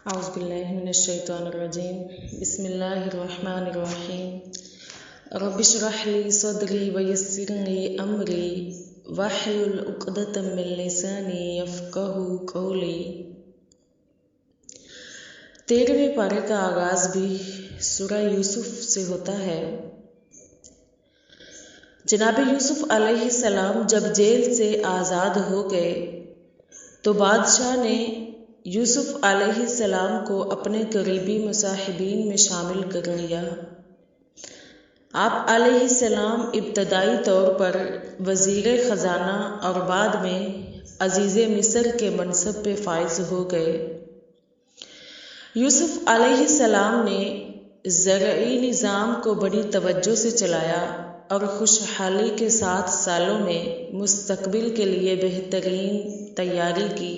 اعوذ باللہ من الشیطان الرجیم بسم اللہ الرحمن الرحیم رب اشرح لی صدری ویسر لی امری واحلل عقدۃ من لسانی یفقہوا قولی۔ 13ویں پارے کا آغاز بھی سورہ یوسف سے ہوتا ہے۔ جناب یوسف علیہ السلام جب جیل سے آزاد ہو گئے تو بادشاہ نے یوسف علیہ السلام کو اپنے قریبی مصاحبین میں شامل کر لیا۔ آپ علیہ السلام ابتدائی طور پر وزیر خزانہ اور بعد میں عزیز مصر کے منصب پہ فائز ہو گئے۔ یوسف علیہ السلام نے زرعی نظام کو بڑی توجہ سے چلایا اور خوشحالی کے 7 سالوں میں مستقبل کے لیے بہترین تیاری کی،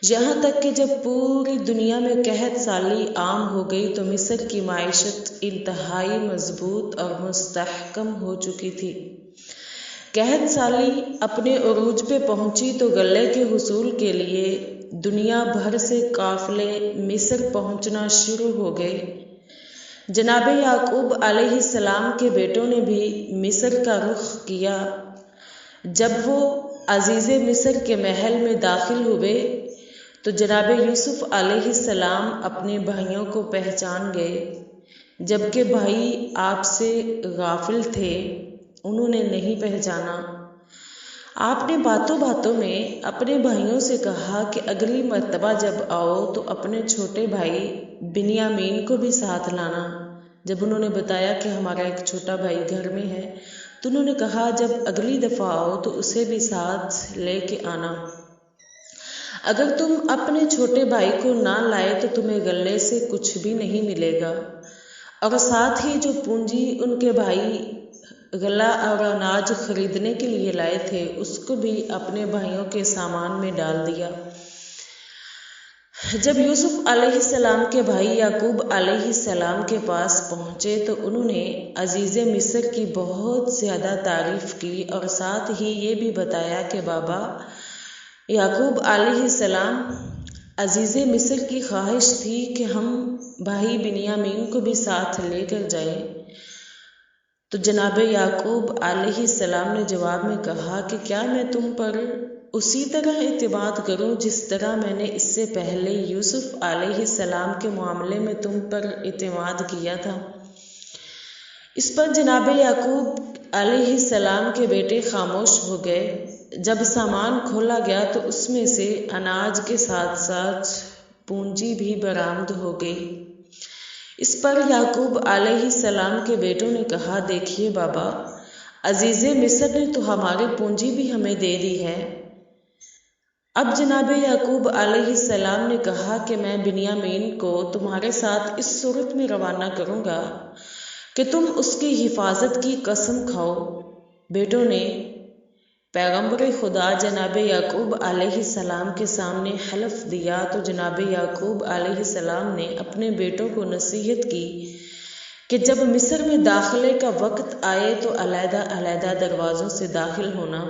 یہاں تک کہ جب پوری دنیا میں قحط سالی عام ہو گئی تو مصر کی معیشت انتہائی مضبوط اور مستحکم ہو چکی تھی۔ قحط سالی اپنے عروج پہ پہنچی تو غلے کے حصول کے لیے دنیا بھر سے قافلے مصر پہنچنا شروع ہو گئے۔ جناب یعقوب علیہ السلام کے بیٹوں نے بھی مصر کا رخ کیا۔ جب وہ عزیز مصر کے محل میں داخل ہوئے تو جناب یوسف علیہ السلام اپنے بھائیوں کو پہچان گئے، جبکہ بھائی آپ سے غافل تھے، انہوں نے نہیں پہچانا۔ آپ نے باتوں باتوں میں اپنے بھائیوں سے کہا کہ اگلی مرتبہ جب آؤ تو اپنے چھوٹے بھائی بنیامین کو بھی ساتھ لانا۔ جب انہوں نے بتایا کہ ہمارا ایک چھوٹا بھائی گھر میں ہے تو انہوں نے کہا جب اگلی دفعہ آؤ تو اسے بھی ساتھ لے کے آنا۔ اگر تم اپنے چھوٹے بھائی کو نہ لائے تو تمہیں غلے سے کچھ بھی نہیں ملے گا، اور ساتھ ہی جو پونجی ان کے بھائی غلہ اور اناج خریدنے کے لیے لائے تھے اس کو بھی اپنے بھائیوں کے سامان میں ڈال دیا۔ جب یوسف علیہ السلام کے بھائی یعقوب علیہ السلام کے پاس پہنچے تو انہوں نے عزیز مصر کی بہت زیادہ تعریف کی اور ساتھ ہی یہ بھی بتایا کہ بابا یعقوب علیہ السلام عزیز مصر کی خواہش تھی کہ ہم بھائی بنیامین کو بھی ساتھ لے کر جائیں۔ تو جناب یعقوب علیہ السلام نے جواب میں کہا کہ کیا میں تم پر اسی طرح اعتماد کروں جس طرح میں نے اس سے پہلے یوسف علیہ السلام کے معاملے میں تم پر اعتماد کیا تھا؟ اس پر جناب یعقوب علیہ السلام کے بیٹے خاموش ہو گئے۔ جب سامان کھولا گیا تو اس میں سے اناج کے ساتھ ساتھ پونجی بھی برآمد ہو گئی۔ اس پر یعقوب علیہ السلام کے بیٹوں نے کہا دیکھیے بابا، عزیز مصر نے تو ہماری پونجی بھی ہمیں دے دی ہے۔ اب جناب یعقوب علیہ السلام نے کہا کہ میں بنیامین کو تمہارے ساتھ اس صورت میں روانہ کروں گا کہ تم اس کی حفاظت کی قسم کھاؤ۔ بیٹوں نے پیغمبر خدا جناب یعقوب علیہ السلام کے سامنے حلف دیا تو جناب یعقوب علیہ السلام نے اپنے بیٹوں کو نصیحت کی کہ جب مصر میں داخلے کا وقت آئے تو علیحدہ علیحدہ دروازوں سے داخل ہونا۔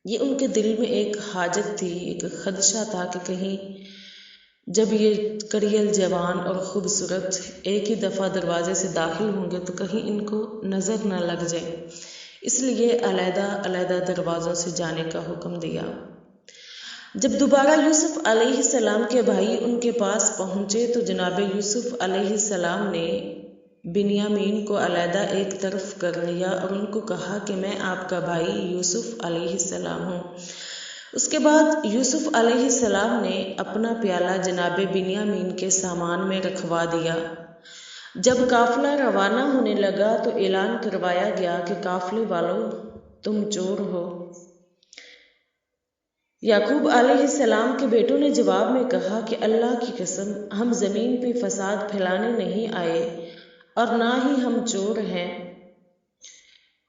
یہ ان کے دل میں ایک حاجت تھی، ایک خدشہ تھا کہ کہیں جب یہ کڑیل جوان اور خوبصورت ایک ہی دفعہ دروازے سے داخل ہوں گے تو کہیں ان کو نظر نہ لگ جائے، اس لیے علیحدہ علیحدہ دروازوں سے جانے کا حکم دیا۔ جب دوبارہ یوسف علیہ السلام کے بھائی ان کے پاس پہنچے تو جناب یوسف علیہ السلام نے بنیامین کو علیحدہ ایک طرف کر لیا اور ان کو کہا کہ میں آپ کا بھائی یوسف علیہ السلام ہوں۔ اس کے بعد یوسف علیہ السلام نے اپنا پیالہ جناب بنیامین کے سامان میں رکھوا دیا۔ جب قافلہ روانہ ہونے لگا تو اعلان کروایا گیا کہ قافلے والوں تم چور ہو۔ یعقوب علیہ السلام کے بیٹوں نے جواب میں کہا کہ اللہ کی قسم ہم زمین پہ فساد پھیلانے نہیں آئے اور نہ ہی ہم چور ہیں۔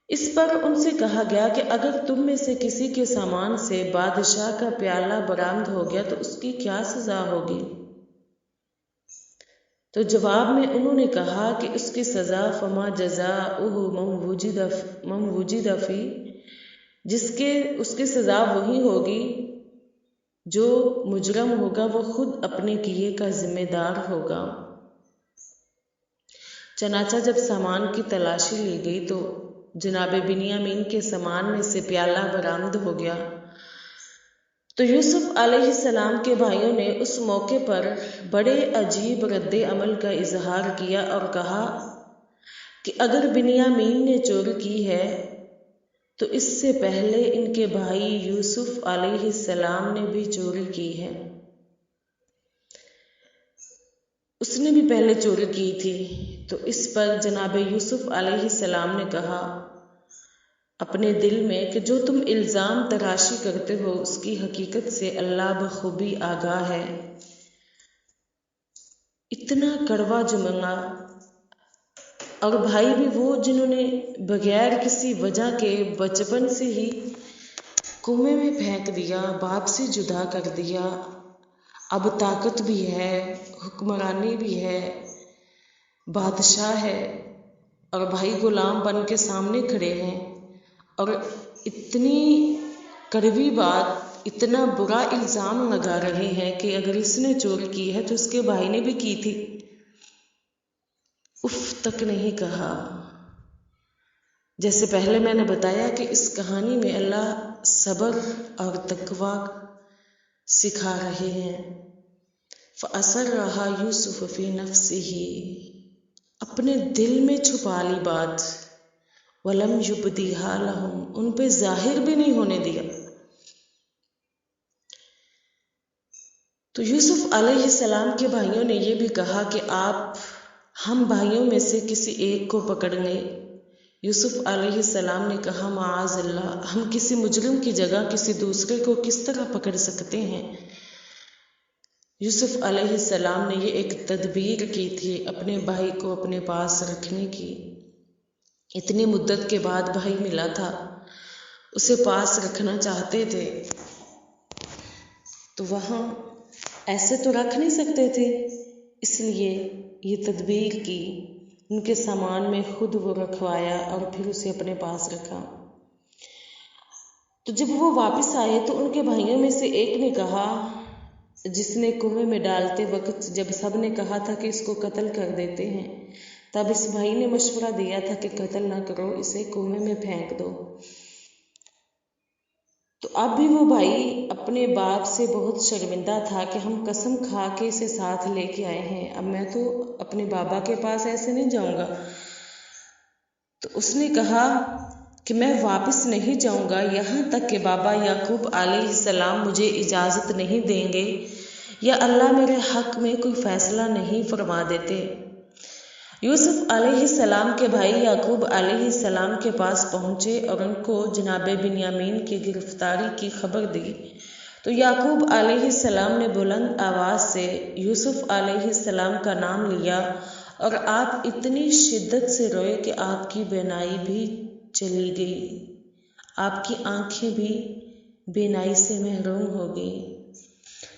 اس پر ان سے کہا گیا کہ اگر تم میں سے کسی کے سامان سے بادشاہ کا پیالہ برآمد ہو گیا تو اس کی کیا سزا ہوگی؟ تو جواب میں انہوں نے کہا کہ اس کی سزا فما جزاؤہ من وجد فی، اس کی سزا وہی ہوگی جو مجرم ہوگا وہ خود اپنے کیے کا ذمہ دار ہوگا۔ چنانچہ جب سامان کی تلاشی لی گئی تو جناب بنیامین کے سامان میں سے پیالہ برآمد ہو گیا۔ تو یوسف علیہ السلام کے بھائیوں نے اس موقع پر بڑے عجیب رد عمل کا اظہار کیا اور کہا کہ اگر بنیامین نے چوری کی ہے تو اس سے پہلے ان کے بھائی یوسف علیہ السلام نے بھی چوری کی ہے، اس نے بھی پہلے چوری کی تھی۔ تو اس پر جناب یوسف علیہ السلام نے کہا اپنے دل میں کہ جو تم الزام تراشی کرتے ہو اس کی حقیقت سے اللہ بخوبی آگاہ ہے۔ اتنا کڑوا جملہ، اور بھائی بھی وہ جنہوں نے بغیر کسی وجہ کے بچپن سے ہی کنویں میں پھینک دیا، باپ سے جدا کر دیا، اب طاقت بھی ہے، حکمرانی بھی ہے، بادشاہ ہے، اور بھائی غلام بن کے سامنے کھڑے ہیں، اور اتنی کڑوی بات، اتنا برا الزام لگا رہے ہیں کہ اگر اس نے چوری کی ہے تو اس کے بھائی نے بھی کی تھی۔ اف تک نہیں کہا۔ جیسے پہلے میں نے بتایا کہ اس کہانی میں اللہ صبر اور تقوی سکھا رہے ہیں۔ فَأَسَرَّهَا يُوسُفُ فِي نَفْسِهِ، اپنے دل میں چھپا لی بات، وَلَمْ يُبْدِهَا لَهُمْ، ان پہ ظاہر بھی نہیں ہونے دیا۔ تو یوسف علیہ السلام کے بھائیوں نے یہ بھی کہا کہ ہم بھائیوں میں سے کسی ایک کو پکڑ لیں۔ یوسف علیہ السلام نے کہا معاذ اللہ، ہم کسی مجرم کی جگہ کسی دوسرے کو کس طرح پکڑ سکتے ہیں؟ یوسف علیہ السلام نے یہ ایک تدبیر کی تھی اپنے بھائی کو اپنے پاس رکھنے کی۔ اتنی مدت کے بعد بھائی ملا تھا، اسے پاس رکھنا چاہتے تھے تو وہاں ایسے تو رکھ نہیں سکتے تھے، اس لیے یہ تدبیر کی، ان کے سامان میں خود وہ رکھوایا اور پھر اسے اپنے پاس رکھا۔ تو جب وہ واپس آئے تو ان کے بھائیوں میں سے ایک نے کہا، جس نے کنویں میں ڈالتے وقت جب سب نے کہا تھا کہ اس کو قتل کر دیتے ہیں، تب اس بھائی نے مشورہ دیا تھا کہ قتل نہ کرو، اسے کنویں میں پھینک دو۔ تو اب بھی وہ بھائی اپنے باپ سے بہت شرمندہ تھا کہ ہم قسم کھا کے اسے ساتھ لے کے آئے ہیں، اب میں تو اپنے بابا کے پاس ایسے نہیں جاؤں گا۔ تو اس نے کہا کہ میں واپس نہیں جاؤں گا یہاں تک کہ بابا یعقوب علیہ السلام مجھے اجازت نہیں دیں گے یا اللہ میرے حق میں کوئی فیصلہ نہیں فرما دیتے۔ یوسف علیہ السلام کے بھائی یعقوب علیہ السلام کے پاس پہنچے اور ان کو جناب بنیامین کی گرفتاری کی خبر دی تو یعقوب علیہ السلام نے بلند آواز سے یوسف علیہ السلام کا نام لیا اور آپ اتنی شدت سے روئے کہ آپ کی بینائی بھی چلی گئی، آپ کی آنکھیں بھی بینائی سے محروم ہو گئی۔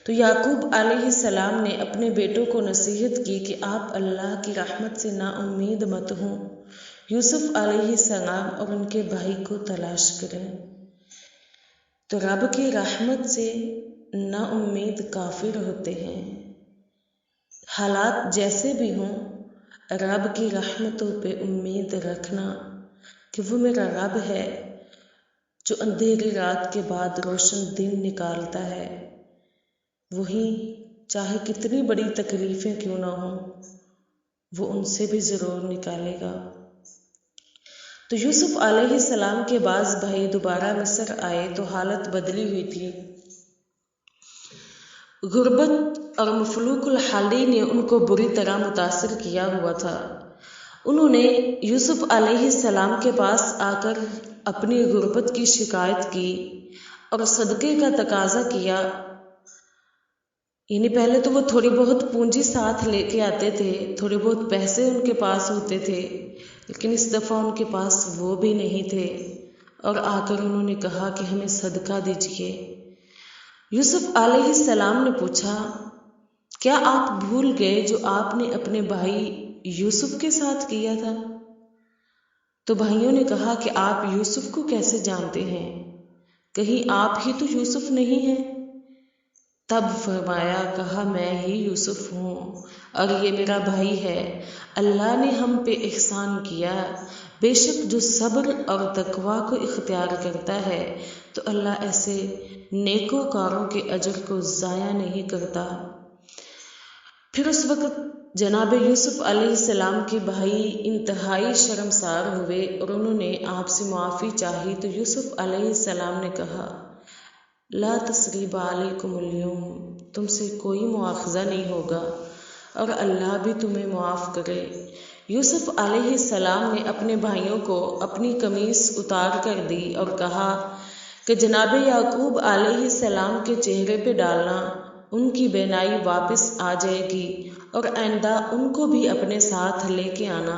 تو یعقوب علیہ السلام نے اپنے بیٹوں کو نصیحت کی کہ آپ اللہ کی رحمت سے نا امید مت ہوں، یوسف علیہ السلام اور ان کے بھائی کو تلاش کریں۔ تو رب کی رحمت سے نا امید کافر ہوتے ہیں۔ حالات جیسے بھی ہوں، رب کی رحمتوں پہ امید رکھنا کہ وہ میرا رب ہے جو اندھیری رات کے بعد روشن دن نکالتا ہے، وہی چاہے کتنی بڑی تکلیفیں کیوں نہ ہوں وہ ان سے بھی ضرور نکالے گا۔ تو یوسف علیہ السلام کے بعض بھائی دوبارہ مصر آئے تو حالت بدلی ہوئی تھی۔ غربت اور مفلوق الحالی نے ان کو بری طرح متاثر کیا ہوا تھا۔ انہوں نے یوسف علیہ السلام کے پاس آ کر اپنی غربت کی شکایت کی اور صدقے کا تقاضا کیا۔ یعنی پہلے تو وہ تھوڑی بہت پونجی ساتھ لے کے آتے تھے، تھوڑے بہت پیسے ان کے پاس ہوتے تھے، لیکن اس دفعہ ان کے پاس وہ بھی نہیں تھے اور آ کر انہوں نے کہا کہ ہمیں صدقہ دیجیے۔ یوسف علیہ السلام نے پوچھا، کیا آپ بھول گئے جو آپ نے اپنے بھائی یوسف کے ساتھ کیا تھا؟ تو بھائیوں نے کہا کہ آپ یوسف کو کیسے جانتے ہیں؟ کہیں آپ ہی تو یوسف نہیں ہیں؟ تب فرمایا، کہا میں ہی یوسف ہوں اور یہ میرا بھائی ہے۔ اللہ نے ہم پہ احسان کیا، بے شک جو صبر اور تقوی کو اختیار کرتا ہے تو اللہ ایسے نیکوکاروں کے اجر کو ضائع نہیں کرتا۔ پھر اس وقت جناب یوسف علیہ السلام کے بھائی انتہائی شرمسار ہوئے اور انہوں نے آپ سے معافی چاہی تو یوسف علیہ السلام نے کہا، لا تثریب علیکم اليوم، تم سے کوئی مواخذہ نہیں ہوگا اور اللہ بھی تمہیں معاف کرے۔ یوسف علیہ السلام نے اپنے بھائیوں کو اپنی قمیص اتار کر دی اور کہا کہ جناب یعقوب علیہ السلام کے چہرے پہ ڈالنا، ان کی بینائی واپس آ جائے گی اور آئندہ ان کو بھی اپنے ساتھ لے کے آنا۔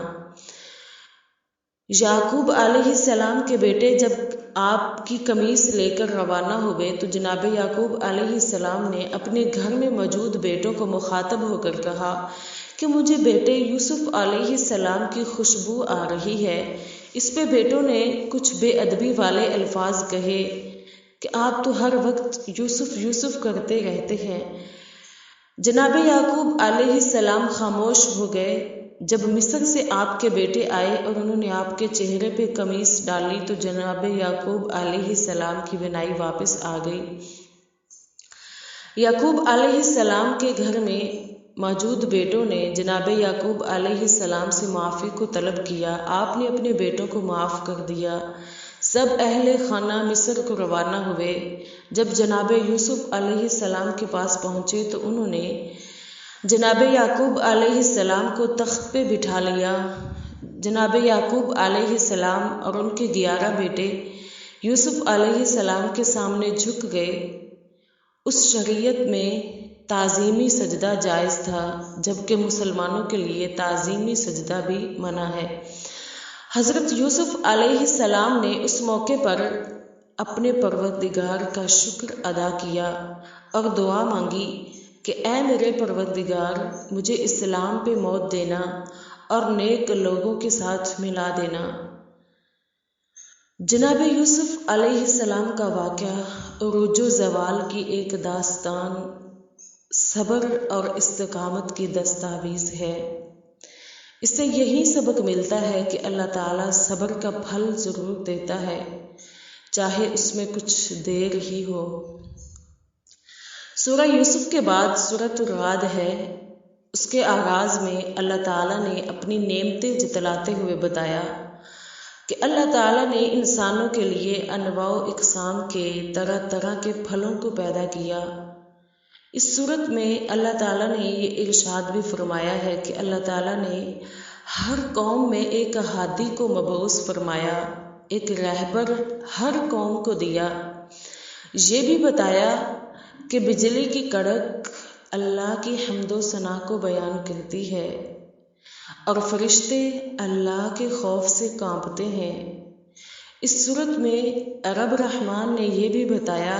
یعقوب علیہ السلام کے بیٹے جب آپ کی قمیص لے کر روانہ ہوئے تو جناب یعقوب علیہ السلام نے اپنے گھر میں موجود بیٹوں کو مخاطب ہو کر کہا کہ مجھے بیٹے یوسف علیہ السلام کی خوشبو آ رہی ہے۔ اس پہ بیٹوں نے کچھ بے ادبی والے الفاظ کہے کہ آپ تو ہر وقت یوسف یوسف کرتے رہتے ہیں۔ جناب یعقوب علیہ السلام خاموش ہو گئے۔ جب مصر سے آپ کے بیٹے آئے اور انہوں نے آپ کے چہرے پہ قمیص ڈالی تو جناب یعقوب علیہ السلام کی بینائی واپس آ گئی۔ یعقوب علیہ السلام کے گھر میں موجود بیٹوں نے جناب یعقوب علیہ السلام سے معافی کو طلب کیا۔ آپ نے اپنے بیٹوں کو معاف کر دیا۔ سب اہل خانہ مصر کو روانہ ہوئے۔ جب جناب یوسف علیہ السلام کے پاس پہنچے تو انہوں نے جناب یعقوب علیہ السلام کو تخت پہ بٹھا لیا۔ جناب یعقوب علیہ السلام اور ان کے 11 بیٹے یوسف علیہ السلام کے سامنے جھک گئے۔ اس شریعت میں تعظیمی سجدہ جائز تھا، جبکہ مسلمانوں کے لیے تعظیمی سجدہ بھی منع ہے۔ حضرت یوسف علیہ السلام نے اس موقع پر اپنے پروردگار کا شکر ادا کیا اور دعا مانگی کہ اے میرے پروردگار، مجھے اسلام پہ موت دینا اور نیک لوگوں کے ساتھ ملا دینا۔ جناب یوسف علیہ السلام کا واقعہ عروج و زوال کی ایک داستان صبر اور استقامت کی دستاویز ہے۔ اس سے یہی سبق ملتا ہے کہ اللہ تعالیٰ صبر کا پھل ضرور دیتا ہے، چاہے اس میں کچھ دیر ہی ہو۔ سورہ یوسف کے بعد سورۃ الرعد ہے۔ اس کے آغاز میں اللہ تعالیٰ نے اپنی نعمتیں جتلاتے ہوئے بتایا کہ اللہ تعالیٰ نے انسانوں کے لیے انواع و اقسام کے طرح طرح کے پھلوں کو پیدا کیا۔ اس صورت میں اللہ تعالیٰ نے یہ ارشاد بھی فرمایا ہے کہ اللہ تعالیٰ نے ہر قوم میں ایک ہادی کو مبعوث فرمایا، ایک رہبر ہر قوم کو دیا۔ یہ بھی بتایا کہ بجلی کی کڑک اللہ کی حمد و ثنا کو بیان کرتی ہے اور فرشتے اللہ کے خوف سے کانپتے ہیں۔ اس صورت میں رب رحمان نے یہ بھی بتایا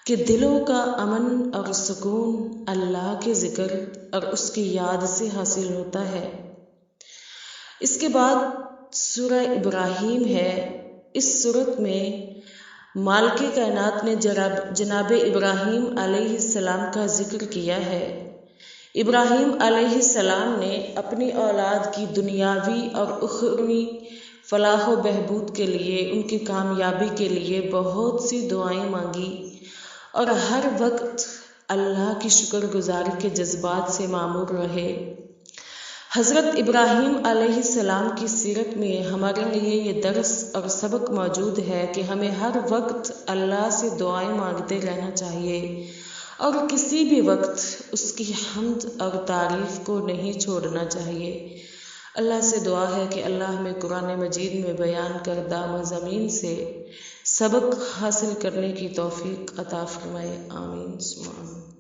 کہ دلوں کا امن اور سکون اللہ کے ذکر اور اس کی یاد سے حاصل ہوتا ہے۔ اس کے بعد سورہ ابراہیم ہے۔ اس صورت میں مالک کائنات نے جناب ابراہیم علیہ السلام کا ذکر کیا ہے۔ ابراہیم علیہ السلام نے اپنی اولاد کی دنیاوی اور اخروی فلاح و بہبود کے لیے، ان کی کامیابی کے لیے بہت سی دعائیں مانگی اور ہر وقت اللہ کی شکر گزاری کے جذبات سے معمور رہے۔ حضرت ابراہیم علیہ السلام کی سیرت میں ہمارے لیے یہ درس اور سبق موجود ہے کہ ہمیں ہر وقت اللہ سے دعائیں مانگتے رہنا چاہیے اور کسی بھی وقت اس کی حمد اور تعریف کو نہیں چھوڑنا چاہیے۔ اللہ سے دعا ہے کہ اللہ ہمیں قرآن مجید میں بیان کردہ مضامین سے سبق حاصل کرنے کی توفیق عطا فرمائے۔ آمین ثم آمین۔